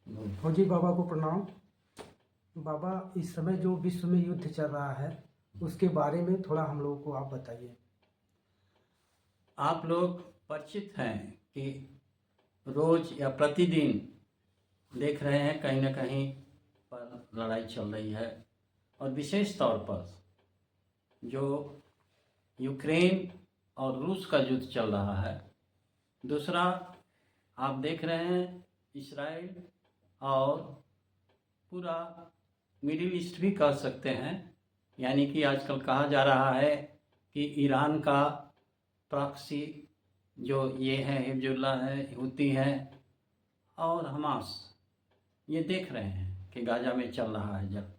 फौजी बाबा को प्रणाम। बाबा, इस समय जो विश्व में युद्ध चल रहा है उसके बारे में थोड़ा हम लोगों को आप बताइए। आप लोग परिचित हैं कि रोज या प्रतिदिन देख रहे हैं कहीं ना कहीं पर लड़ाई चल रही है, और विशेष तौर पर जो यूक्रेन और रूस का युद्ध चल रहा है। दूसरा, आप देख रहे हैं इजराइल और पूरा मिडिल ईस्ट भी कह सकते हैं, यानी कि आजकल कहा जा रहा है कि ईरान का प्रॉक्सी जो ये है हिजबुल्ला है, हुती है और हमास, ये देख रहे हैं कि गाजा में चल रहा है जब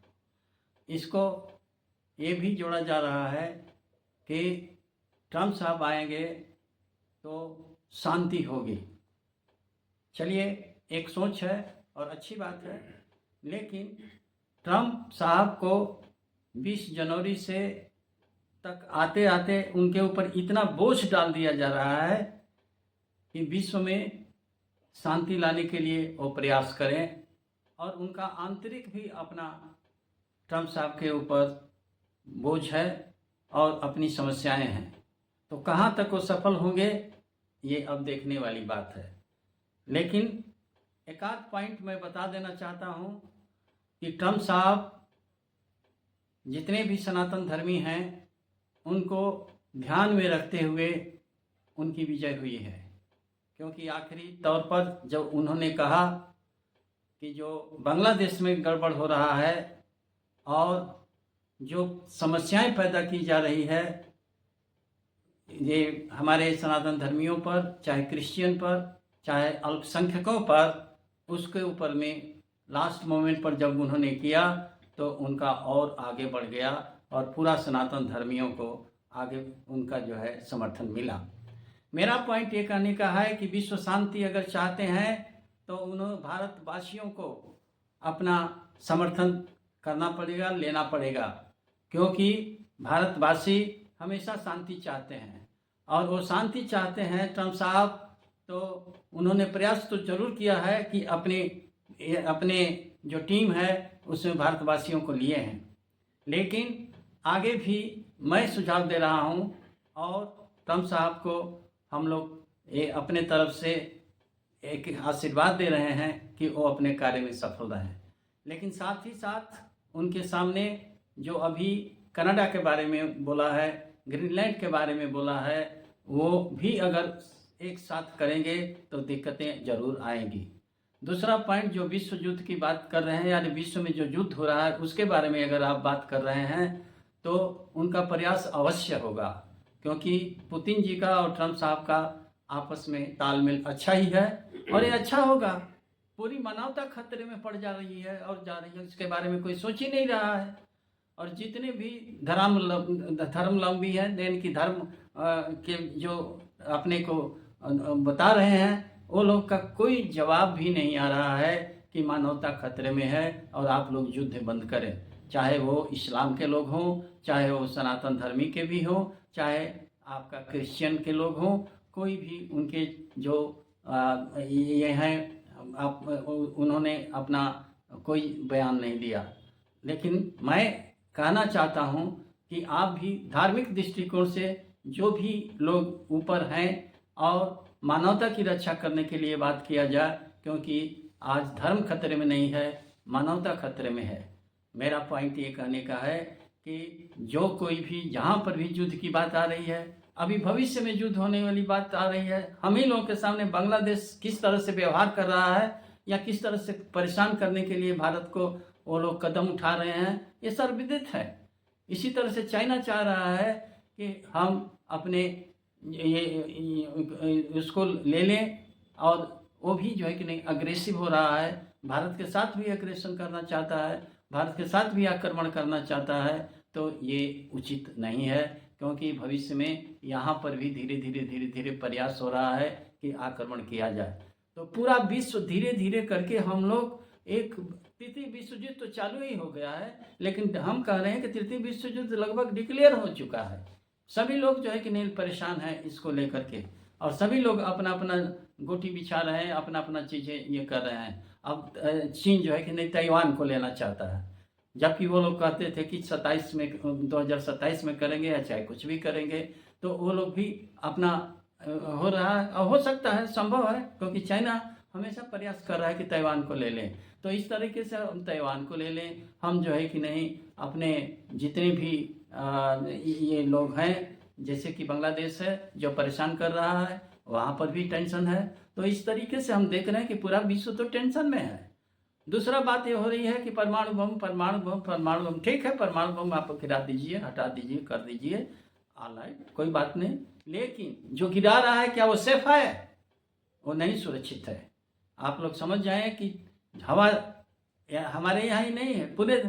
इसको ये भी जोड़ा जा रहा है कि ट्रम्प साहब आएंगे तो शांति होगी। चलिए, एक सोच है और अच्छी बात है, लेकिन ट्रम्प साहब को 20 जनवरी से तक आते आते उनके ऊपर इतना बोझ डाल दिया जा रहा है कि विश्व में शांति लाने के लिए वो प्रयास करें, और उनका आंतरिक भी अपना ट्रम्प साहब के ऊपर बोझ है और अपनी समस्याएं हैं। तो कहाँ तक वो सफल होंगे ये अब देखने वाली बात है। लेकिन एक आध पॉइंट मैं बता देना चाहता हूँ कि ट्रम्प साहब जितने भी सनातन धर्मी हैं उनको ध्यान में रखते हुए उनकी विजय हुई है, क्योंकि आखिरी तौर पर जब उन्होंने कहा कि जो बांग्लादेश में गड़बड़ हो रहा है और जो समस्याएं पैदा की जा रही है ये हमारे सनातन धर्मियों पर, चाहे क्रिश्चियन पर, चाहे अल्पसंख्यकों पर, उसके ऊपर में लास्ट मोमेंट पर जब उन्होंने किया तो उनका और आगे बढ़ गया और पूरा सनातन धर्मियों को आगे उनका जो है समर्थन मिला। मेरा पॉइंट ये कहने का है कि विश्व शांति अगर चाहते हैं तो उन्हें भारतवासियों को अपना समर्थन करना पड़ेगा, लेना पड़ेगा, क्योंकि भारतवासी हमेशा शांति चाहते हैं और वो शांति चाहते हैं। ट्रम्प साहब तो उन्होंने प्रयास तो जरूर किया है कि अपने जो टीम है उसमें भारतवासियों को लिए हैं, लेकिन आगे भी मैं सुझाव दे रहा हूं और ट्रम्प साहब को हम लोग ये अपने तरफ से एक आशीर्वाद दे रहे हैं कि वो अपने कार्य में सफल रहें। लेकिन साथ ही साथ उनके सामने जो अभी कनाडा के बारे में बोला है, ग्रीनलैंड के बारे में बोला है, वो भी अगर एक साथ करेंगे तो दिक्कतें जरूर आएंगी। दूसरा पॉइंट, जो विश्व युद्ध की बात कर रहे हैं, यानी विश्व में जो युद्ध हो रहा है उसके बारे में अगर आप बात कर रहे हैं तो उनका प्रयास अवश्य होगा, क्योंकि पुतिन जी का और ट्रम्प साहब का आपस में तालमेल अच्छा ही है और ये अच्छा होगा। पूरी मानवता खतरे में पड़ जा रही है और जा रही है, इसके बारे में कोई सोच ही नहीं रहा है। और जितने भी धर्मावलंबी हैं, यानी कि धर्म के जो अपने को बता रहे हैं, वो लोग का कोई जवाब भी नहीं आ रहा है कि मानवता खतरे में है और आप लोग युद्ध बंद करें। चाहे वो इस्लाम के लोग हों, चाहे वो सनातन धर्मी के भी हों, चाहे आपका क्रिश्चियन के लोग हों, कोई भी उनके जो ये हैं, उन्होंने अपना कोई बयान नहीं दिया। लेकिन मैं कहना चाहता हूं कि आप भी धार्मिक दृष्टिकोण से जो भी लोग ऊपर हैं और मानवता की रक्षा करने के लिए बात किया जाए, क्योंकि आज धर्म खतरे में नहीं है, मानवता खतरे में है। मेरा पॉइंट ये कहने का है कि जो कोई भी जहाँ पर भी युद्ध की बात आ रही है, अभी भविष्य में युद्ध होने वाली बात आ रही है, हम ही लोगों के सामने बांग्लादेश किस तरह से व्यवहार कर रहा है या किस तरह से परेशान करने के लिए भारत को वो लोग कदम उठा रहे हैं, ये सर्वविदित है। इसी तरह से चाइना चाह रहा है कि हम अपने उसको ले लें, और वो भी जो है कि नहीं अग्रेसिव हो रहा है, भारत के साथ भी अग्रेशन करना चाहता है, भारत के साथ भी आक्रमण करना चाहता है। तो ये उचित नहीं है, क्योंकि भविष्य में यहाँ पर भी धीरे धीरे प्रयास हो रहा है कि आक्रमण किया जाए। तो पूरा विश्व धीरे धीरे करके हम लोग एक तृतीय विश्व युद्ध तो चालू ही हो गया है, लेकिन हम कह रहे हैं कि तृतीय विश्व युद्ध लगभग डिक्लेयर हो चुका है। सभी लोग जो है कि नहीं परेशान हैं इसको लेकर के, और सभी लोग अपना अपना गोटी बिछा रहे हैं, अपना अपना चीज़ें ये कर रहे हैं। अब चीन जो है कि नहीं, ताइवान को लेना चाहता है, जबकि वो लोग कहते थे कि 2027 में करेंगे या चाहे कुछ भी करेंगे। तो वो लोग भी अपना हो रहा है, और हो सकता है, संभव है, क्योंकि चाइना हमेशा प्रयास कर रहा है कि ताइवान को ले लें। तो इस तरीके से हम ताइवान को ले लें, हम जो है कि नहीं अपने जितने भी ये लोग हैं, जैसे कि बांग्लादेश है जो परेशान कर रहा है, वहाँ पर भी टेंशन है। तो इस तरीके से हम देख रहे हैं कि पूरा विश्व तो टेंशन में है। दूसरा बात ये हो रही है कि परमाणु बम, ठीक है, परमाणु बम आप गिरा दीजिए, हटा दीजिए, कर दीजिए, ऑलराइट, कोई बात नहीं। लेकिन जो गिरा रहा है क्या वो सेफ है? वो नहीं सुरक्षित है। आप लोग समझ जाएं कि हवा हमारे यहाँ ही नहीं है, पूरे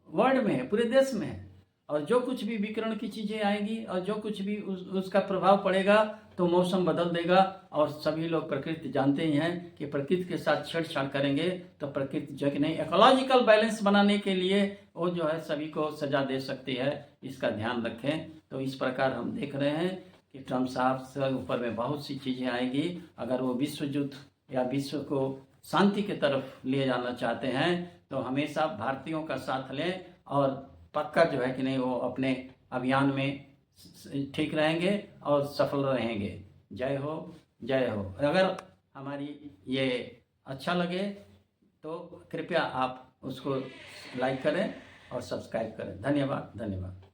वर्ल्ड में है, पूरे देश में है। और जो कुछ भी विकिरण की चीज़ें आएंगी और जो कुछ भी उसका प्रभाव पड़ेगा तो मौसम बदल देगा। और सभी लोग प्रकृति जानते ही हैं कि प्रकृति के साथ छेड़छाड़ करेंगे तो प्रकृति जो कि नहीं, इकोलॉजिकल बैलेंस बनाने के लिए वो जो है सभी को सजा दे सकती है। इसका ध्यान रखें। तो इस प्रकार हम देख रहे हैं कि ट्रम्प साहब से ऊपर में बहुत सी चीज़ें आएंगी। अगर वो विश्व युद्ध या विश्व को शांति की तरफ ले जाना चाहते हैं तो हमेशा भारतीयों का साथ लें और पक्का जो है कि नहीं वो अपने अभियान में ठीक रहेंगे और सफल रहेंगे। जय हो, जय हो। अगर हमारी ये अच्छा लगे तो कृपया आप उसको लाइक करें और सब्सक्राइब करें। धन्यवाद, धन्यवाद।